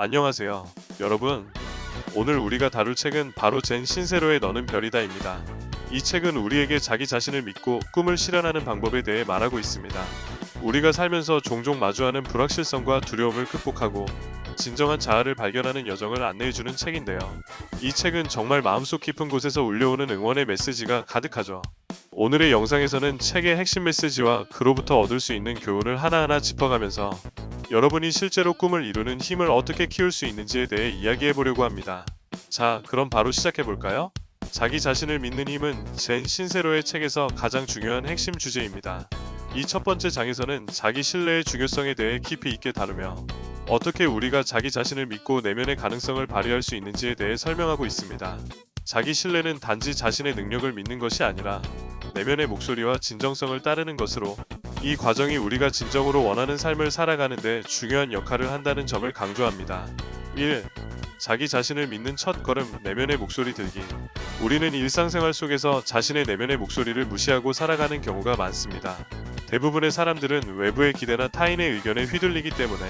안녕하세요. 여러분, 오늘 우리가 다룰 책은 바로 젠 신세로의 너는 별이다입니다. 이 책은 우리에게 자기 자신을 믿고 꿈을 실현하는 방법에 대해 말하고 있습니다. 우리가 살면서 종종 마주하는 불확실성과 두려움을 극복하고 진정한 자아를 발견하는 여정을 안내해주는 책인데요. 이 책은 정말 마음속 깊은 곳에서 울려오는 응원의 메시지가 가득하죠. 오늘의 영상에서는 책의 핵심 메시지와 그로부터 얻을 수 있는 교훈을 하나하나 짚어가면서 여러분이 실제로 꿈을 이루는 힘을 어떻게 키울 수 있는지에 대해 이야기해 보려고 합니다. 자, 그럼 바로 시작해 볼까요? 자기 자신을 믿는 힘은 젠 신세로의 책에서 가장 중요한 핵심 주제입니다. 이 첫 번째 장에서는 자기 신뢰의 중요성에 대해 깊이 있게 다루며 어떻게 우리가 자기 자신을 믿고 내면의 가능성을 발휘할 수 있는지에 대해 설명하고 있습니다. 자기 신뢰는 단지 자신의 능력을 믿는 것이 아니라 내면의 목소리와 진정성을 따르는 것으로 이 과정이 우리가 진정으로 원하는 삶을 살아가는 데 중요한 역할을 한다는 점을 강조합니다. 1. 자기 자신을 믿는 첫 걸음, 내면의 목소리 들기. 우리는 일상생활 속에서 자신의 내면의 목소리를 무시하고 살아가는 경우가 많습니다. 대부분의 사람들은 외부의 기대나 타인의 의견에 휘둘리기 때문에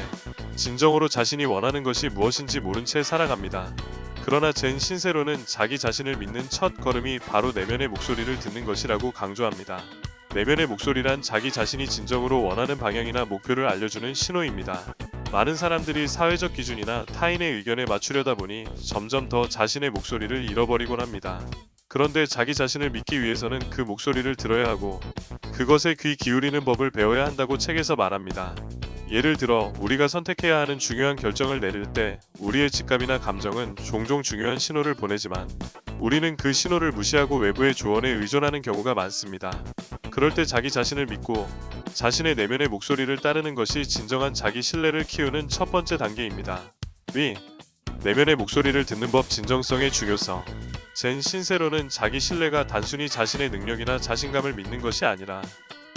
진정으로 자신이 원하는 것이 무엇인지 모른 채 살아갑니다. 그러나 젠 신세로는 자기 자신을 믿는 첫 걸음이 바로 내면의 목소리를 듣는 것이라고 강조합니다. 내면의 목소리란 자기 자신이 진정으로 원하는 방향이나 목표를 알려주는 신호입니다. 많은 사람들이 사회적 기준이나 타인의 의견에 맞추려다 보니 점점 더 자신의 목소리를 잃어버리곤 합니다. 그런데 자기 자신을 믿기 위해서는 그 목소리를 들어야 하고 그것에 귀 기울이는 법을 배워야 한다고 책에서 말합니다. 예를 들어 우리가 선택해야 하는 중요한 결정을 내릴 때 우리의 직감이나 감정은 종종 중요한 신호를 보내지만 우리는 그 신호를 무시하고 외부의 조언에 의존하는 경우가 많습니다. 그럴 때 자기 자신을 믿고 자신의 내면의 목소리를 따르는 것이 진정한 자기 신뢰를 키우는 첫 번째 단계입니다. 위. 내면의 목소리를 듣는 법, 진정성의 중요성. 젠 신세로는 자기 신뢰가 단순히 자신의 능력이나 자신감을 믿는 것이 아니라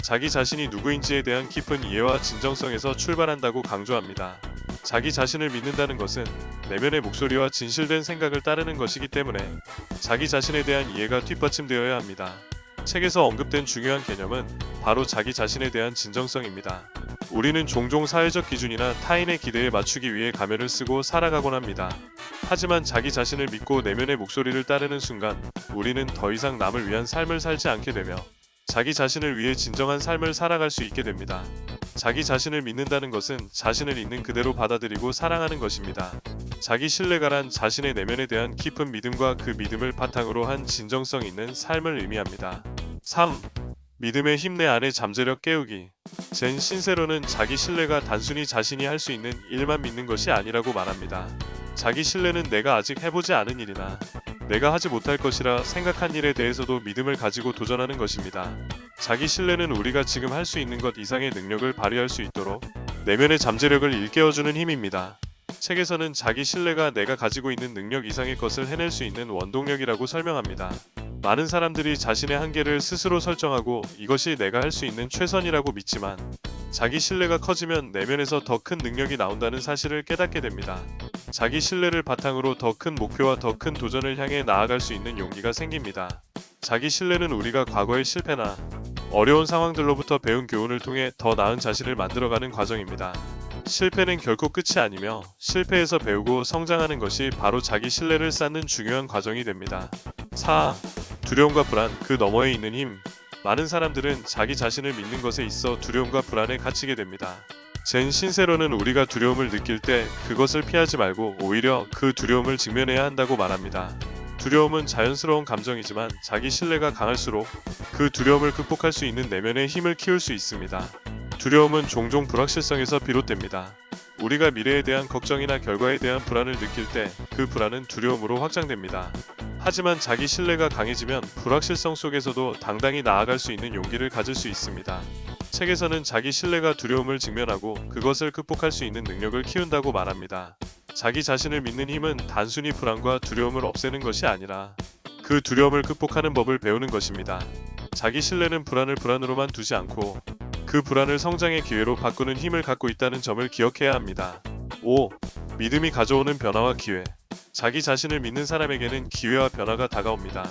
자기 자신이 누구인지에 대한 깊은 이해와 진정성에서 출발한다고 강조합니다. 자기 자신을 믿는다는 것은 내면의 목소리와 진실된 생각을 따르는 것이기 때문에 자기 자신에 대한 이해가 뒷받침되어야 합니다. 책에서 언급된 중요한 개념은 바로 자기 자신에 대한 진정성입니다. 우리는 종종 사회적 기준이나 타인의 기대에 맞추기 위해 가면을 쓰고 살아가곤 합니다. 하지만 자기 자신을 믿고 내면의 목소리를 따르는 순간 우리는 더 이상 남을 위한 삶을 살지 않게 되며 자기 자신을 위해 진정한 삶을 살아갈 수 있게 됩니다. 자기 자신을 믿는다는 것은 자신을 있는 그대로 받아들이고 사랑하는 것입니다. 자기 신뢰가란 자신의 내면에 대한 깊은 믿음과 그 믿음을 바탕으로 한 진정성 있는 삶을 의미합니다. 3. 믿음의 힘, 내 안의 잠재력 깨우기. 젠 신세로는 자기 신뢰가 단순히 자신이 할 수 있는 일만 믿는 것이 아니라고 말합니다. 자기 신뢰는 내가 아직 해보지 않은 일이나 내가 하지 못할 것이라 생각한 일에 대해서도 믿음을 가지고 도전하는 것입니다. 자기 신뢰는 우리가 지금 할 수 있는 것 이상의 능력을 발휘할 수 있도록 내면의 잠재력을 일깨워주는 힘입니다. 책에서는 자기 신뢰가 내가 가지고 있는 능력 이상의 것을 해낼 수 있는 원동력이라고 설명합니다. 많은 사람들이 자신의 한계를 스스로 설정하고 이것이 내가 할 수 있는 최선이라고 믿지만 자기 신뢰가 커지면 내면에서 더 큰 능력이 나온다는 사실을 깨닫게 됩니다. 자기 신뢰를 바탕으로 더 큰 목표와 더 큰 도전을 향해 나아갈 수 있는 용기가 생깁니다. 자기 신뢰는 우리가 과거의 실패나 어려운 상황들로부터 배운 교훈을 통해 더 나은 자신을 만들어가는 과정입니다. 실패는 결코 끝이 아니며 실패에서 배우고 성장하는 것이 바로 자기 신뢰를 쌓는 중요한 과정이 됩니다. 4. 두려움과 불안, 그 너머에 있는 힘. 많은 사람들은 자기 자신을 믿는 것에 있어 두려움과 불안에 갇히게 됩니다. 젠 신세로는 우리가 두려움을 느낄 때 그것을 피하지 말고 오히려 그 두려움을 직면해야 한다고 말합니다. 두려움은 자연스러운 감정이지만 자기 신뢰가 강할수록 그 두려움을 극복할 수 있는 내면의 힘을 키울 수 있습니다. 두려움은 종종 불확실성에서 비롯됩니다. 우리가 미래에 대한 걱정이나 결과에 대한 불안을 느낄 때 그 불안은 두려움으로 확장됩니다. 하지만 자기 신뢰가 강해지면 불확실성 속에서도 당당히 나아갈 수 있는 용기를 가질 수 있습니다. 책에서는 자기 신뢰가 두려움을 직면하고 그것을 극복할 수 있는 능력을 키운다고 말합니다. 자기 자신을 믿는 힘은 단순히 불안과 두려움을 없애는 것이 아니라 그 두려움을 극복하는 법을 배우는 것입니다. 자기 신뢰는 불안을 불안으로만 두지 않고 그 불안을 성장의 기회로 바꾸는 힘을 갖고 있다는 점을 기억해야 합니다. 5. 믿음이 가져오는 변화와 기회. 자기 자신을 믿는 사람에게는 기회와 변화가 다가옵니다.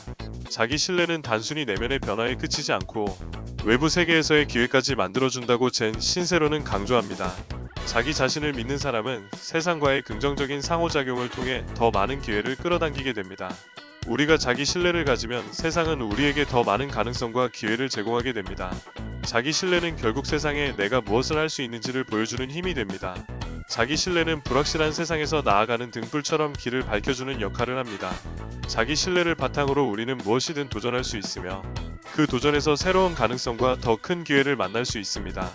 자기 신뢰는 단순히 내면의 변화에 그치지 않고 외부 세계에서의 기회까지 만들어준다고 젠 신세로는 강조합니다. 자기 자신을 믿는 사람은 세상과의 긍정적인 상호작용을 통해 더 많은 기회를 끌어당기게 됩니다. 우리가 자기 신뢰를 가지면 세상은 우리에게 더 많은 가능성과 기회를 제공하게 됩니다. 자기 신뢰는 결국 세상에 내가 무엇을 할 수 있는지를 보여주는 힘이 됩니다. 자기 신뢰는 불확실한 세상에서 나아가는 등불처럼 길을 밝혀주는 역할을 합니다. 자기 신뢰를 바탕으로 우리는 무엇이든 도전할 수 있으며 그 도전에서 새로운 가능성과 더 큰 기회를 만날 수 있습니다.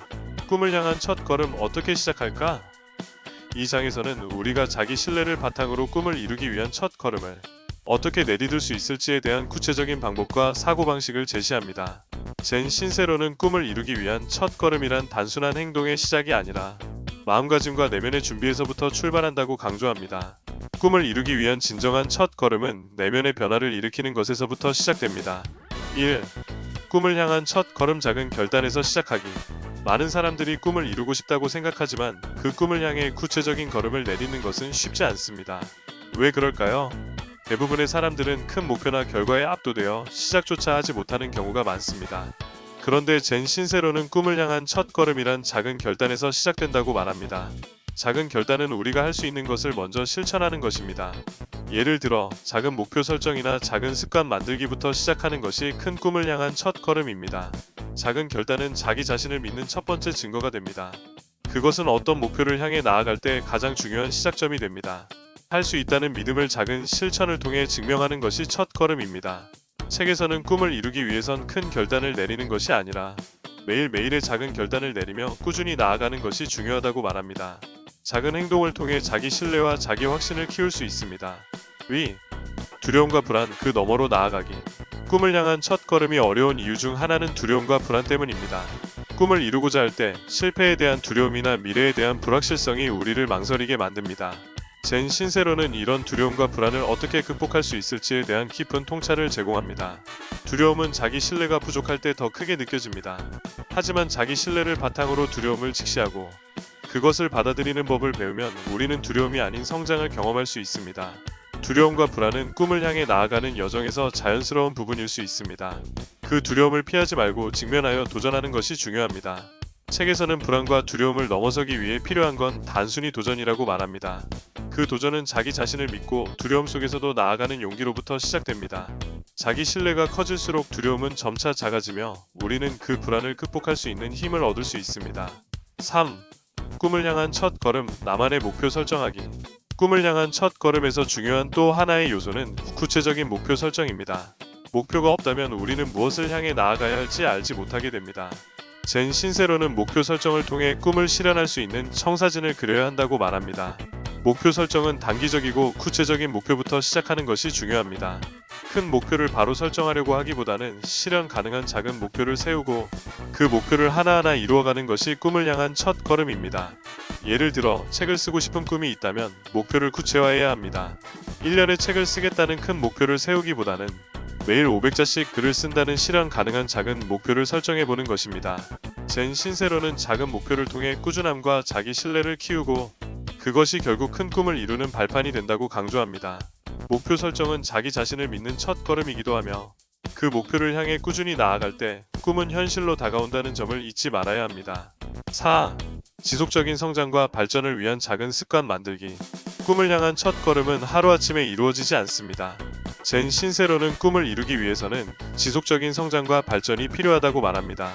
꿈을 향한 첫 걸음 어떻게 시작할까? 이 장에서는 우리가 자기 신뢰를 바탕으로 꿈을 이루기 위한 첫 걸음을 어떻게 내디딜 수 있을지에 대한 구체적인 방법과 사고방식을 제시합니다. 젠 신세로는 꿈을 이루기 위한 첫 걸음이란 단순한 행동의 시작이 아니라 마음가짐과 내면의 준비에서부터 출발한다고 강조합니다. 꿈을 이루기 위한 진정한 첫 걸음은 내면의 변화를 일으키는 것에서부터 시작됩니다. 1. 꿈을 향한 첫 걸음 작은 결단에서 시작하기. 많은 사람들이 꿈을 이루고 싶다고 생각하지만 그 꿈을 향해 구체적인 걸음을 내딛는 것은 쉽지 않습니다. 왜 그럴까요? 대부분의 사람들은 큰 목표나 결과에 압도되어 시작조차 하지 못하는 경우가 많습니다. 그런데 젠 신세로는 꿈을 향한 첫 걸음이란 작은 결단에서 시작된다고 말합니다. 작은 결단은 우리가 할 수 있는 것을 먼저 실천하는 것입니다. 예를 들어 작은 목표 설정이나 작은 습관 만들기부터 시작하는 것이 큰 꿈을 향한 첫 걸음입니다. 작은 결단은 자기 자신을 믿는 첫 번째 증거가 됩니다. 그것은 어떤 목표를 향해 나아갈 때 가장 중요한 시작점이 됩니다. 할 수 있다는 믿음을 작은 실천을 통해 증명하는 것이 첫 걸음입니다. 책에서는 꿈을 이루기 위해선 큰 결단을 내리는 것이 아니라 매일매일의 작은 결단을 내리며 꾸준히 나아가는 것이 중요하다고 말합니다. 작은 행동을 통해 자기 신뢰와 자기 확신을 키울 수 있습니다. 위, 두려움과 불안, 그 너머로 나아가기. 꿈을 향한 첫 걸음이 어려운 이유 중 하나는 두려움과 불안 때문입니다. 꿈을 이루고자 할 때 실패에 대한 두려움이나 미래에 대한 불확실성이 우리를 망설이게 만듭니다. 젠 신세로는 이런 두려움과 불안을 어떻게 극복할 수 있을지에 대한 깊은 통찰을 제공합니다. 두려움은 자기 신뢰가 부족할 때 더 크게 느껴집니다. 하지만 자기 신뢰를 바탕으로 두려움을 직시하고 그것을 받아들이는 법을 배우면 우리는 두려움이 아닌 성장을 경험할 수 있습니다. 두려움과 불안은 꿈을 향해 나아가는 여정에서 자연스러운 부분일 수 있습니다. 그 두려움을 피하지 말고 직면하여 도전하는 것이 중요합니다. 책에서는 불안과 두려움을 넘어서기 위해 필요한 건 단순히 도전이라고 말합니다. 그 도전은 자기 자신을 믿고 두려움 속에서도 나아가는 용기로부터 시작됩니다. 자기 신뢰가 커질수록 두려움은 점차 작아지며 우리는 그 불안을 극복할 수 있는 힘을 얻을 수 있습니다. 3. 꿈을 향한 첫 걸음, 나만의 목표 설정하기. 꿈을 향한 첫 걸음에서 중요한 또 하나의 요소는 구체적인 목표 설정입니다. 목표가 없다면 우리는 무엇을 향해 나아가야 할지 알지 못하게 됩니다. 젠 신세로는 목표 설정을 통해 꿈을 실현할 수 있는 청사진을 그려야 한다고 말합니다. 목표 설정은 단기적이고 구체적인 목표부터 시작하는 것이 중요합니다. 큰 목표를 바로 설정하려고 하기보다는 실현 가능한 작은 목표를 세우고 그 목표를 하나하나 이루어가는 것이 꿈을 향한 첫 걸음입니다. 예를 들어 책을 쓰고 싶은 꿈이 있다면 목표를 구체화해야 합니다. 1년에 책을 쓰겠다는 큰 목표를 세우기보다는 매일 500자씩 글을 쓴다는 실현 가능한 작은 목표를 설정해보는 것입니다. 젠 신세로는 작은 목표를 통해 꾸준함과 자기 신뢰를 키우고 그것이 결국 큰 꿈을 이루는 발판이 된다고 강조합니다. 목표 설정은 자기 자신을 믿는 첫 걸음이기도 하며 그 목표를 향해 꾸준히 나아갈 때 꿈은 현실로 다가온다는 점을 잊지 말아야 합니다. 4. 지속적인 성장과 발전을 위한 작은 습관 만들기. 꿈을 향한 첫 걸음은 하루아침에 이루어지지 않습니다. 젠 신세로는 꿈을 이루기 위해서는 지속적인 성장과 발전이 필요하다고 말합니다.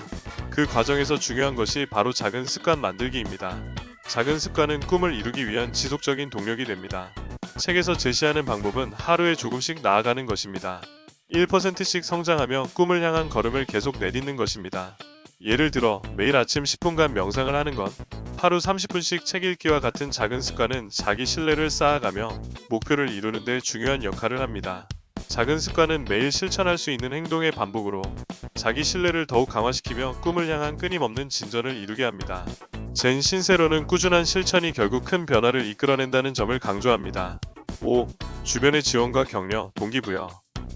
그 과정에서 중요한 것이 바로 작은 습관 만들기입니다. 작은 습관은 꿈을 이루기 위한 지속적인 동력이 됩니다. 책에서 제시하는 방법은 하루에 조금씩 나아가는 것입니다. 1%씩 성장하며 꿈을 향한 걸음을 계속 내딛는 것입니다. 예를 들어 매일 아침 10분간 명상을 하는 것, 하루 30분씩 책 읽기와 같은 작은 습관은 자기 신뢰를 쌓아가며 목표를 이루는 데 중요한 역할을 합니다. 작은 습관은 매일 실천할 수 있는 행동의 반복으로 자기 신뢰를 더욱 강화시키며 꿈을 향한 끊임없는 진전을 이루게 합니다. 젠 신세로는 꾸준한 실천이 결국 큰 변화를 이끌어낸다는 점을 강조합니다. 5. 주변의 지원과 격려, 동기부여.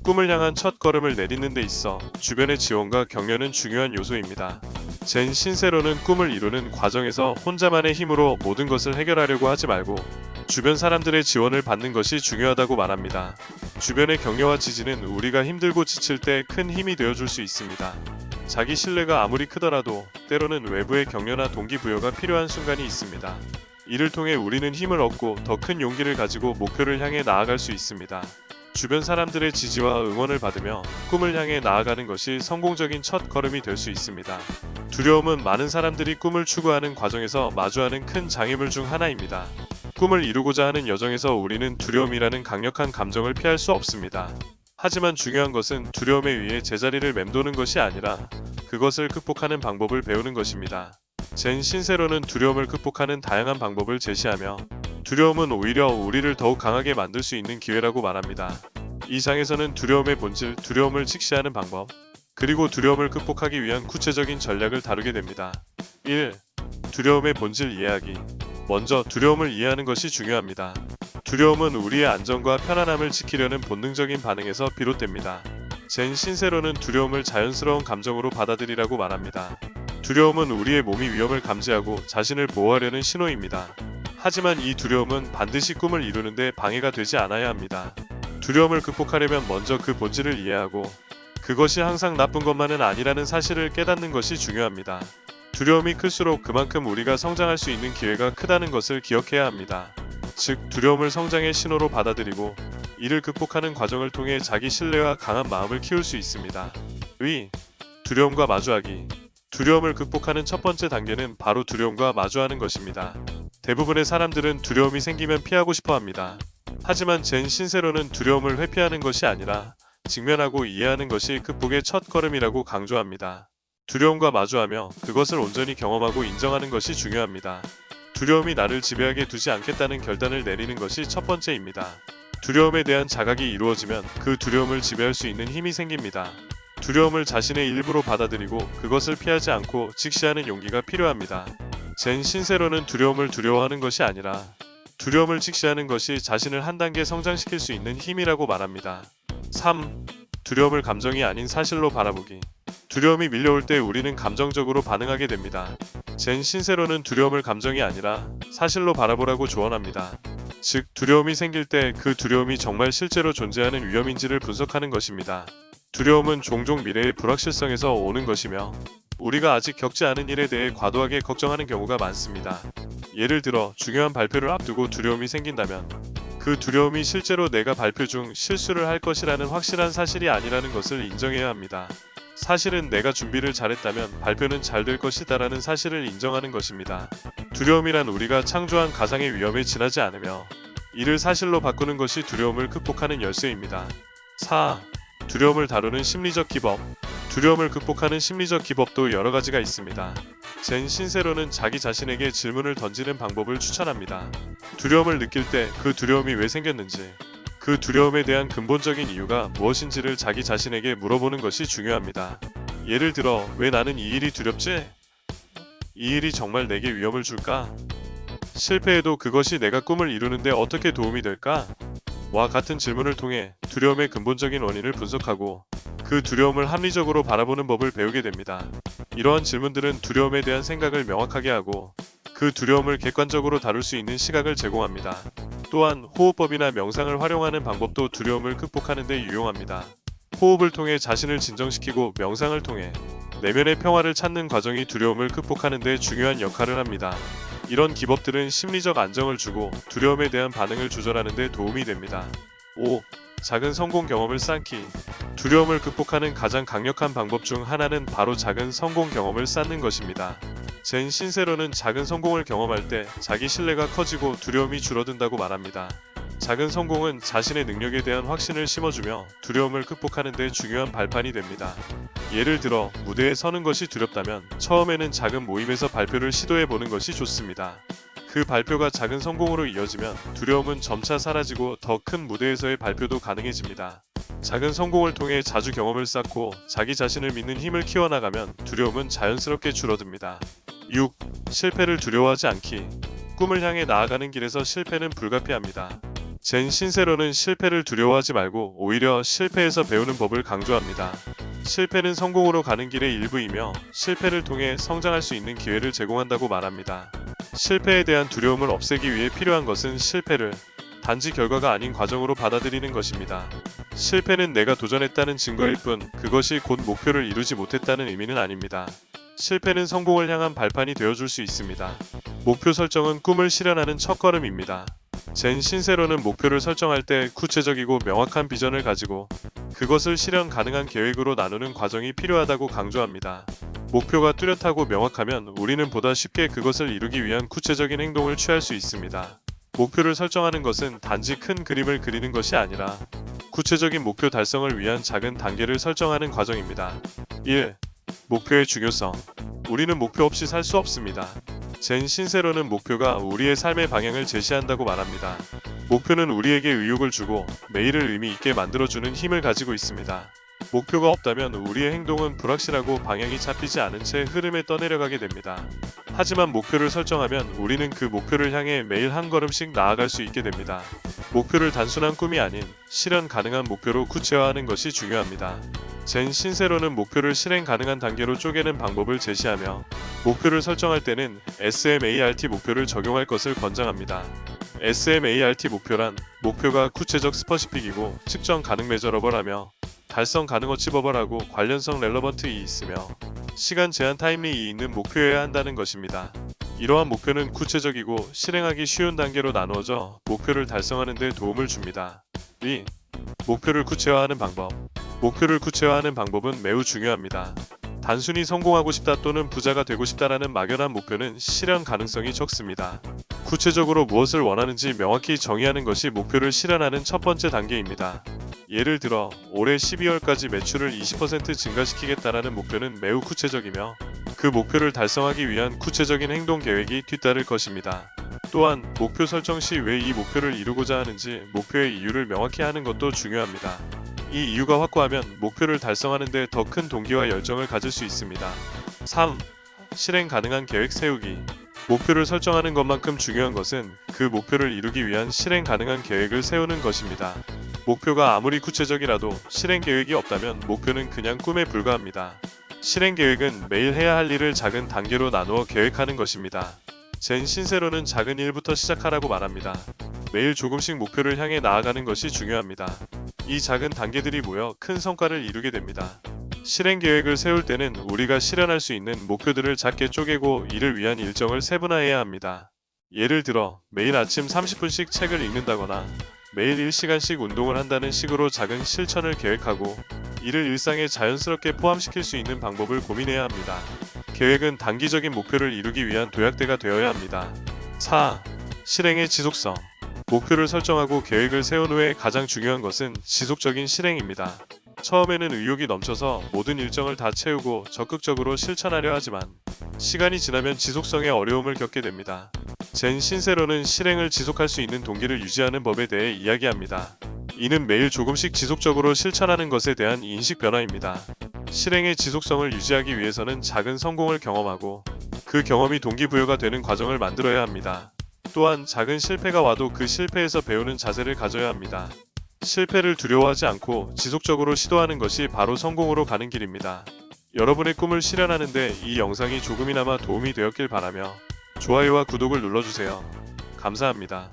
꿈을 향한 첫 걸음을 내딛는 데 있어 주변의 지원과 격려는 중요한 요소입니다. 젠 신세로는 꿈을 이루는 과정에서 혼자만의 힘으로 모든 것을 해결하려고 하지 말고 주변 사람들의 지원을 받는 것이 중요하다고 말합니다. 주변의 격려와 지지는 우리가 힘들고 지칠 때 큰 힘이 되어줄 수 있습니다. 자기 신뢰가 아무리 크더라도 때로는 외부의 격려나 동기부여가 필요한 순간이 있습니다. 이를 통해 우리는 힘을 얻고 더 큰 용기를 가지고 목표를 향해 나아갈 수 있습니다. 주변 사람들의 지지와 응원을 받으며 꿈을 향해 나아가는 것이 성공적인 첫 걸음이 될 수 있습니다. 두려움은 많은 사람들이 꿈을 추구하는 과정에서 마주하는 큰 장애물 중 하나입니다. 꿈을 이루고자 하는 여정에서 우리는 두려움이라는 강력한 감정을 피할 수 없습니다. 하지만 중요한 것은 두려움에 의해 제자리를 맴도는 것이 아니라 그것을 극복하는 방법을 배우는 것입니다. 젠 신세로는 두려움을 극복하는 다양한 방법을 제시하며 두려움은 오히려 우리를 더욱 강하게 만들 수 있는 기회라고 말합니다. 이 장에서는 두려움의 본질, 두려움을 직시하는 방법, 그리고 두려움을 극복하기 위한 구체적인 전략을 다루게 됩니다. 1. 두려움의 본질 이해하기. 먼저 두려움을 이해하는 것이 중요합니다. 두려움은 우리의 안전과 편안함을 지키려는 본능적인 반응에서 비롯됩니다. 젠 신세로는 두려움을 자연스러운 감정으로 받아들이라고 말합니다. 두려움은 우리의 몸이 위험을 감지하고 자신을 보호하려는 신호입니다. 하지만 이 두려움은 반드시 꿈을 이루는데 방해가 되지 않아야 합니다. 두려움을 극복하려면 먼저 그 본질을 이해하고 그것이 항상 나쁜 것만은 아니라는 사실을 깨닫는 것이 중요합니다. 두려움이 클수록 그만큼 우리가 성장할 수 있는 기회가 크다는 것을 기억해야 합니다. 즉, 두려움을 성장의 신호로 받아들이고 이를 극복하는 과정을 통해 자기 신뢰와 강한 마음을 키울 수 있습니다. 두려움과 마주하기. 두려움을 극복하는 첫 번째 단계는 바로 두려움과 마주하는 것입니다. 대부분의 사람들은 두려움이 생기면 피하고 싶어 합니다. 하지만 젠 신세로는 두려움을 회피하는 것이 아니라 직면하고 이해하는 것이 극복의 첫 걸음이라고 강조합니다. 두려움과 마주하며 그것을 온전히 경험하고 인정하는 것이 중요합니다. 두려움이 나를 지배하게 두지 않겠다는 결단을 내리는 것이 첫 번째입니다. 두려움에 대한 자각이 이루어지면 그 두려움을 지배할 수 있는 힘이 생깁니다. 두려움을 자신의 일부로 받아들이고 그것을 피하지 않고 직시하는 용기가 필요합니다. 젠 신세로는 두려움을 두려워하는 것이 아니라 두려움을 직시하는 것이 자신을 한 단계 성장시킬 수 있는 힘이라고 말합니다. 3. 두려움을 감정이 아닌 사실로 바라보기. 두려움이 밀려올 때 우리는 감정적으로 반응하게 됩니다. 젠 신세로는 두려움을 감정이 아니라 사실로 바라보라고 조언합니다. 즉, 두려움이 생길 때 그 두려움이 정말 실제로 존재하는 위험인지를 분석하는 것입니다. 두려움은 종종 미래의 불확실성에서 오는 것이며 우리가 아직 겪지 않은 일에 대해 과도하게 걱정하는 경우가 많습니다. 예를 들어 중요한 발표를 앞두고 두려움이 생긴다면 그 두려움이 실제로 내가 발표 중 실수를 할 것이라는 확실한 사실이 아니라는 것을 인정해야 합니다. 사실은 내가 준비를 잘했다면 발표는 잘 될 것이다라는 사실을 인정하는 것입니다. 두려움이란 우리가 창조한 가상의 위험에 지나지 않으며 이를 사실로 바꾸는 것이 두려움을 극복하는 열쇠입니다. 4. 두려움을 다루는 심리적 기법. 두려움을 극복하는 심리적 기법도 여러 가지가 있습니다. 젠 신세로는 자기 자신에게 질문을 던지는 방법을 추천합니다. 두려움을 느낄 때 그 두려움이 왜 생겼는지, 그 두려움에 대한 근본적인 이유가 무엇인지를 자기 자신에게 물어보는 것이 중요합니다. 예를 들어, 왜 나는 이 일이 두렵지? 이 일이 정말 내게 위험을 줄까? 실패해도 그것이 내가 꿈을 이루는데 어떻게 도움이 될까? 와 같은 질문을 통해 두려움의 근본적인 원인을 분석하고 그 두려움을 합리적으로 바라보는 법을 배우게 됩니다. 이러한 질문들은 두려움에 대한 생각을 명확하게 하고 그 두려움을 객관적으로 다룰 수 있는 시각을 제공합니다. 또한 호흡법이나 명상을 활용하는 방법도 두려움을 극복하는 데 유용합니다. 호흡을 통해 자신을 진정시키고 명상을 통해 내면의 평화를 찾는 과정이 두려움을 극복하는 데 중요한 역할을 합니다. 이런 기법들은 심리적 안정을 주고 두려움에 대한 반응을 조절하는 데 도움이 됩니다. 5. 작은 성공 경험을 쌓기. 두려움을 극복하는 가장 강력한 방법 중 하나는 바로 작은 성공 경험을 쌓는 것입니다. 젠 신세로는 작은 성공을 경험할 때 자기 신뢰가 커지고 두려움이 줄어든다고 말합니다. 작은 성공은 자신의 능력에 대한 확신을 심어주며 두려움을 극복하는 데 중요한 발판이 됩니다. 예를 들어 무대에 서는 것이 두렵다면 처음에는 작은 모임에서 발표를 시도해보는 것이 좋습니다. 그 발표가 작은 성공으로 이어지면 두려움은 점차 사라지고 더 큰 무대에서의 발표도 가능해집니다. 작은 성공을 통해 자주 경험을 쌓고 자기 자신을 믿는 힘을 키워나가면 두려움은 자연스럽게 줄어듭니다. 6. 실패를 두려워하지 않기. 꿈을 향해 나아가는 길에서 실패는 불가피합니다. 젠 신세로는 실패를 두려워하지 말고 오히려 실패에서 배우는 법을 강조합니다. 실패는 성공으로 가는 길의 일부이며 실패를 통해 성장할 수 있는 기회를 제공한다고 말합니다. 실패에 대한 두려움을 없애기 위해 필요한 것은 실패를 단지 결과가 아닌 과정으로 받아들이는 것입니다. 실패는 내가 도전했다는 증거일 뿐 그것이 곧 목표를 이루지 못했다는 의미는 아닙니다. 실패는 성공을 향한 발판이 되어줄 수 있습니다. 목표 설정은 꿈을 실현하는 첫걸음입니다. 젠 신세로는 목표를 설정할 때 구체적이고 명확한 비전을 가지고 그것을 실현 가능한 계획으로 나누는 과정이 필요하다고 강조합니다. 목표가 뚜렷하고 명확하면 우리는 보다 쉽게 그것을 이루기 위한 구체적인 행동을 취할 수 있습니다. 목표를 설정하는 것은 단지 큰 그림을 그리는 것이 아니라 구체적인 목표 달성을 위한 작은 단계를 설정하는 과정입니다. 1. 목표의 중요성. 우리는 목표 없이 살 수 없습니다. 젠 신세로는 목표가 우리의 삶의 방향을 제시한다고 말합니다. 목표는 우리에게 의욕을 주고 매일을 의미 있게 만들어주는 힘을 가지고 있습니다. 목표가 없다면 우리의 행동은 불확실하고 방향이 잡히지 않은 채 흐름에 떠내려가게 됩니다. 하지만 목표를 설정하면 우리는 그 목표를 향해 매일 한 걸음씩 나아갈 수 있게 됩니다. 목표를 단순한 꿈이 아닌 실현 가능한 목표로 구체화하는 것이 중요합니다. 젠 신세로는 목표를 실행 가능한 단계로 쪼개는 방법을 제시하며 목표를 설정할 때는 SMART 목표를 적용할 것을 권장합니다. SMART 목표란 목표가 구체적 스퍼시픽이고 측정 가능 메저러블하며 달성 가능 어치버블하고 관련성 렐러번트이 있으며 시간 제한 타임리이 있는 목표여야 한다는 것입니다. 이러한 목표는 구체적이고 실행하기 쉬운 단계로 나누어져 목표를 달성하는 데 도움을 줍니다. 2. 목표를 구체화하는 방법. 목표를 구체화하는 방법은 매우 중요합니다. 단순히 성공하고 싶다 또는 부자가 되고 싶다라는 막연한 목표는 실현 가능성이 적습니다. 구체적으로 무엇을 원하는지 명확히 정의하는 것이 목표를 실현하는 첫 번째 단계입니다. 예를 들어 올해 12월까지 매출을 20% 증가시키겠다라는 목표는 매우 구체적이며 그 목표를 달성하기 위한 구체적인 행동 계획이 뒤따를 것입니다. 또한 목표 설정 시 왜 이 목표를 이루고자 하는지 목표의 이유를 명확히 하는 것도 중요합니다. 이 이유가 확고하면 목표를 달성하는 데 더 큰 동기와 열정을 가질 수 있습니다. 3. 실행 가능한 계획 세우기. 목표를 설정하는 것만큼 중요한 것은 그 목표를 이루기 위한 실행 가능한 계획을 세우는 것입니다. 목표가 아무리 구체적이라도 실행 계획이 없다면 목표는 그냥 꿈에 불과합니다. 실행 계획은 매일 해야 할 일을 작은 단계로 나누어 계획하는 것입니다. 젠 신세로는 작은 일부터 시작하라고 말합니다. 매일 조금씩 목표를 향해 나아가는 것이 중요합니다. 이 작은 단계들이 모여 큰 성과를 이루게 됩니다. 실행 계획을 세울 때는 우리가 실현할 수 있는 목표들을 작게 쪼개고 이를 위한 일정을 세분화해야 합니다. 예를 들어 매일 아침 30분씩 책을 읽는다거나 매일 1시간씩 운동을 한다는 식으로 작은 실천을 계획하고 이를 일상에 자연스럽게 포함시킬 수 있는 방법을 고민해야 합니다. 계획은 단기적인 목표를 이루기 위한 도약대가 되어야 합니다. 4. 실행의 지속성. 목표를 설정하고 계획을 세운 후에 가장 중요한 것은 지속적인 실행입니다. 처음에는 의욕이 넘쳐서 모든 일정을 다 채우고 적극적으로 실천하려 하지만 시간이 지나면 지속성에 어려움을 겪게 됩니다. 젠 신세로는 실행을 지속할 수 있는 동기를 유지하는 법에 대해 이야기합니다. 이는 매일 조금씩 지속적으로 실천하는 것에 대한 인식 변화입니다. 실행의 지속성을 유지하기 위해서는 작은 성공을 경험하고 그 경험이 동기부여가 되는 과정을 만들어야 합니다. 또한 작은 실패가 와도 그 실패에서 배우는 자세를 가져야 합니다. 실패를 두려워하지 않고 지속적으로 시도하는 것이 바로 성공으로 가는 길입니다. 여러분의 꿈을 실현하는 데 이 영상이 조금이나마 도움이 되었길 바라며 좋아요와 구독을 눌러주세요. 감사합니다.